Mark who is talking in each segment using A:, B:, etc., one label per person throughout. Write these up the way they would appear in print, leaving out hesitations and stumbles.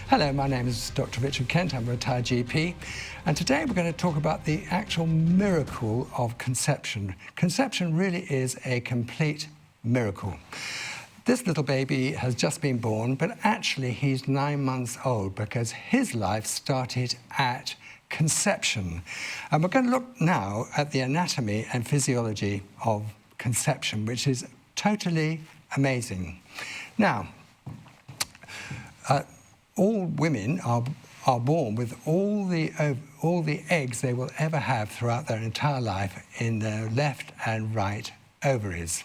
A: Hello, my name is Dr. Richard Kent. I'm a retired GP, and today we're going to talk about the actual miracle of conception. Conception really is a complete miracle. This little baby has just been born, but actually he's 9 months old because his life started at conception. And we're going to look now at the anatomy and physiology of conception, which is totally amazing. Now, all women are born with all the eggs they will ever have throughout their entire life in their left and right ovaries.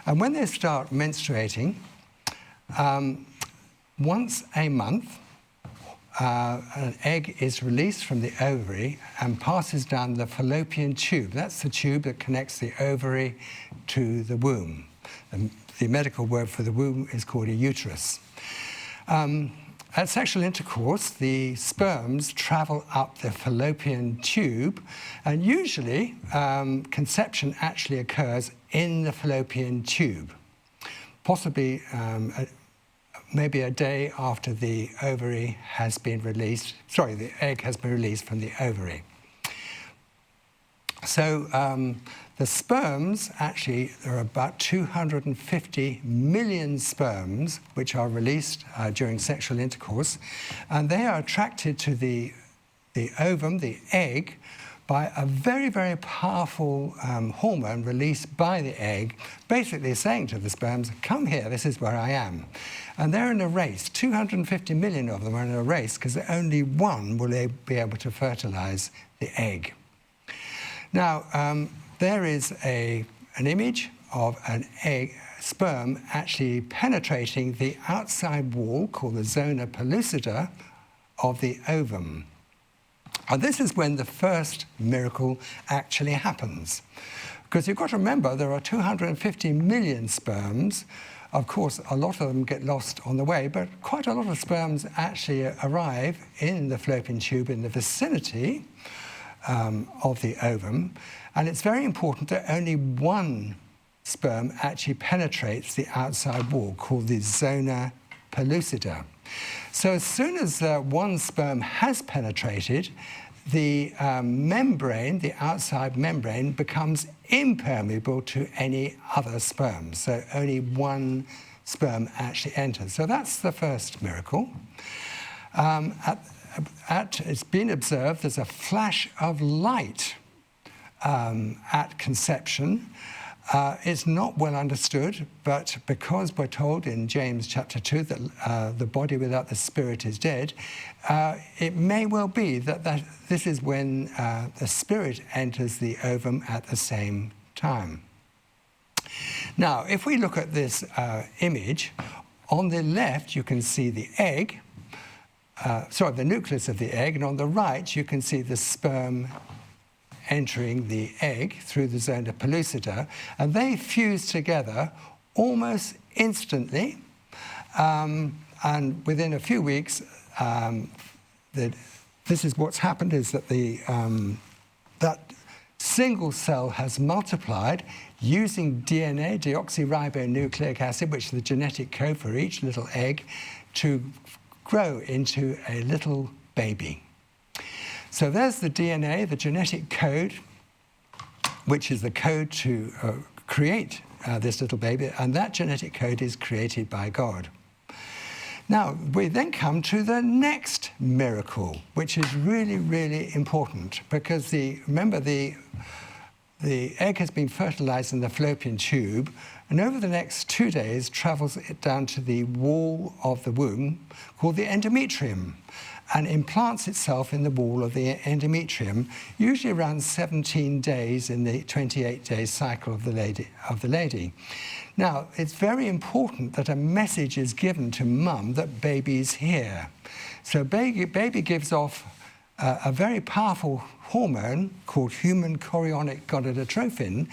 A: And when they start menstruating, once a month, an egg is released from the ovary and passes down the fallopian tube. That's the tube that connects the ovary to the womb. The medical word for the womb is called a uterus. At sexual intercourse, the sperms travel up the fallopian tube, and usually conception actually occurs in the fallopian tube, possibly maybe a day after the ovary has been released, the egg has been released from the ovary. So the sperms, actually, there are about 250 million sperms which are released during sexual intercourse, and they are attracted to the ovum, the egg, by a very, very powerful hormone released by the egg, basically saying to the sperms, come here, this is where I am. And they're in a race. 250 million of them are in a race because only one will be able to fertilize the egg. Now, there is an image of an egg, sperm, actually penetrating the outside wall, called the zona pellucida, of the ovum. And this is when the first miracle actually happens. Because you've got to remember, there are 250 million sperms. Of course, a lot of them get lost on the way, but quite a lot of sperms actually arrive in the fallopian tube in the vicinity of the ovum. And it's very important that only one sperm actually penetrates the outside wall, called the zona pellucida. So as soon as one sperm has penetrated, the membrane, the outside membrane, becomes impermeable to any other sperm. So only one sperm actually enters. So that's the first miracle. It's been observed there's a flash of light at conception. It's not well understood, but because we're told in James chapter 2 that the body without the spirit is dead, it may well be that this is when the spirit enters the ovum at the same time. Now, if we look at this image, on the left you can see the egg, the nucleus of the egg, and on the right you can see the sperm entering the egg through the zona pellucida, and they fuse together almost instantly, and within a few weeks, this is what's happened, is that that single cell has multiplied using DNA, deoxyribonucleic acid, which is the genetic code for each little egg, to grow into a little baby. So there's the DNA, the genetic code, which is the code to create this little baby, and that genetic code is created by God. Now, we then come to the next miracle, which is really, really important, because remember, the egg has been fertilized in the fallopian tube, and over the next 2 days travels it down to the wall of the womb, called the endometrium, and implants itself in the wall of the endometrium, usually around 17 days in the 28-day cycle of the lady. Now, it's very important that a message is given to mum that baby's here. So baby gives off a very powerful hormone called human chorionic gonadotropin,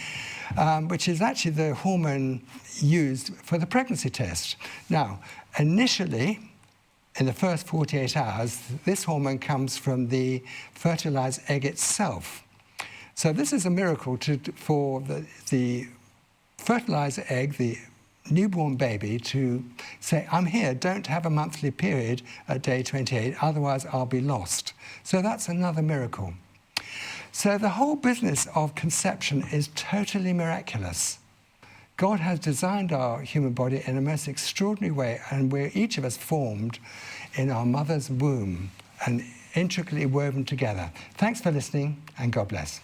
A: which is actually the hormone used for the pregnancy test. Now, initially, in the first 48 hours, this hormone comes from the fertilized egg itself. So this is a miracle for the fertilized egg, the newborn baby to say, I'm here, don't have a monthly period at day 28, otherwise I'll be lost. So that's another miracle. So the whole business of conception is totally miraculous. God has designed our human body in a most extraordinary way, and we're each of us formed in our mother's womb and intricately woven together. Thanks for listening, and God bless.